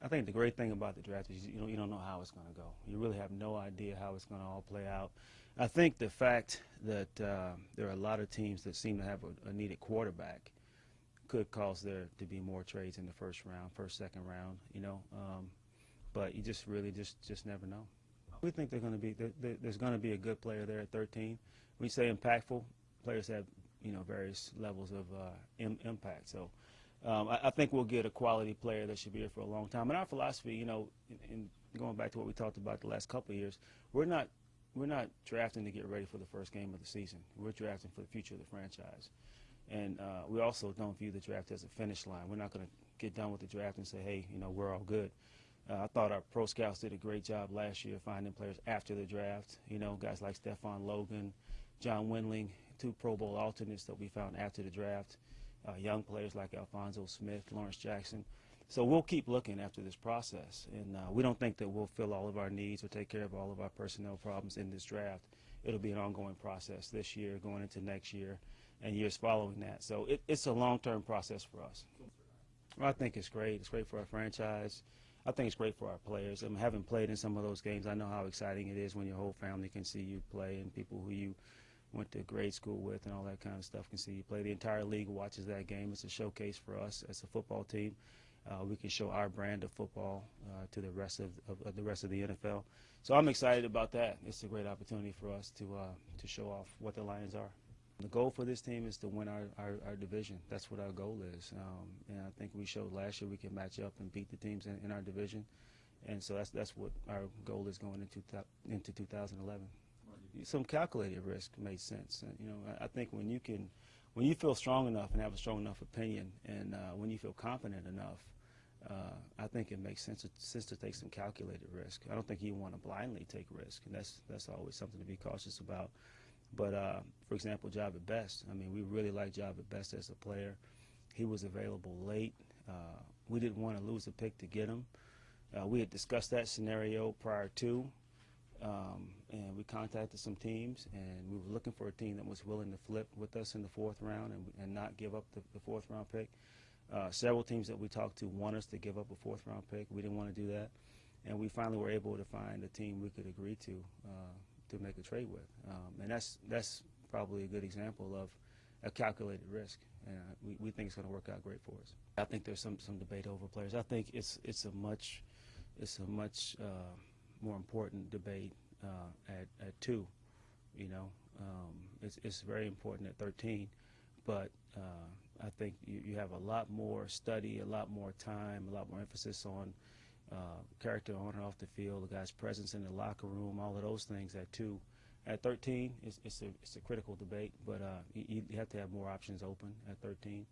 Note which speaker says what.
Speaker 1: I think the great thing about the draft is you don't know how it's going to go. You really have no idea how it's going to all play out. I think the fact that there are a lot of teams that seem to have a needed quarterback could cause there to be more trades in the first round, second round. But you just really just never know. We think there's going to be a good player there at 13. When you say impactful, players have various levels of impact. So I think we'll get a quality player that should be here for a long time. And our philosophy, in going back to what we talked about the last couple of years, we're not drafting to get ready for the first game of the season. We're drafting for the future of the franchise. And we also don't view the draft as a finish line. We're not going to get done with the draft and say, hey, we're all good. I thought our pro scouts did a great job last year finding players after the draft. Guys like Stephon Logan, John Windling, 2 Pro Bowl alternates that we found after the draft. Young players like Alphonso Smith, Lawrence Jackson. So we'll keep looking after this process. And we don't think that we'll fill all of our needs or take care of all of our personnel problems in this draft. It'll be an ongoing process this year, going into next year, and years following that. So it's a long-term process for us. Well, I think it's great. It's great for our franchise. I think it's great for our players. Having played in some of those games, I know how exciting it is when your whole family can see you play and people who you went to grade school with and all that kind of stuff can see you play. The entire league watches that game. It's a showcase for us as a football team. We can show our brand of football to the rest of the NFL. So I'm excited about that. It's a great opportunity for us to show off what the Lions are. The goal for this team is to win our division. That's what our goal is. And I think we showed last year we can match up and beat the teams in our division. And so that's what our goal is going into 2011. Some calculated risk made sense. I think when you feel strong enough and have a strong enough opinion, and when you feel confident enough, I think it makes sense to take some calculated risk. I don't think you want to blindly take risk, and that's always something to be cautious about. But for example, Jahvid Best. We really like Jahvid Best as a player. He was available late. We didn't want to lose a pick to get him. We had discussed that scenario prior to. And we contacted some teams, and we were looking for a team that was willing to flip with us in the 4th round and not give up the 4th round pick. Several teams that we talked to want us to give up a 4th round pick. We didn't want to do that, and we finally were able to find a team we could agree to make a trade with. And that's probably a good example of a calculated risk, and we think it's going to work out great for us. I think there's some debate over players. I think it's a much more important debate at 2. It's very important at 13, but I think you have a lot more study, a lot more time, a lot more emphasis on character on and off the field, the guy's presence in the locker room, all of those things at 2. At 13, it's a critical debate, but you have to have more options open at 13.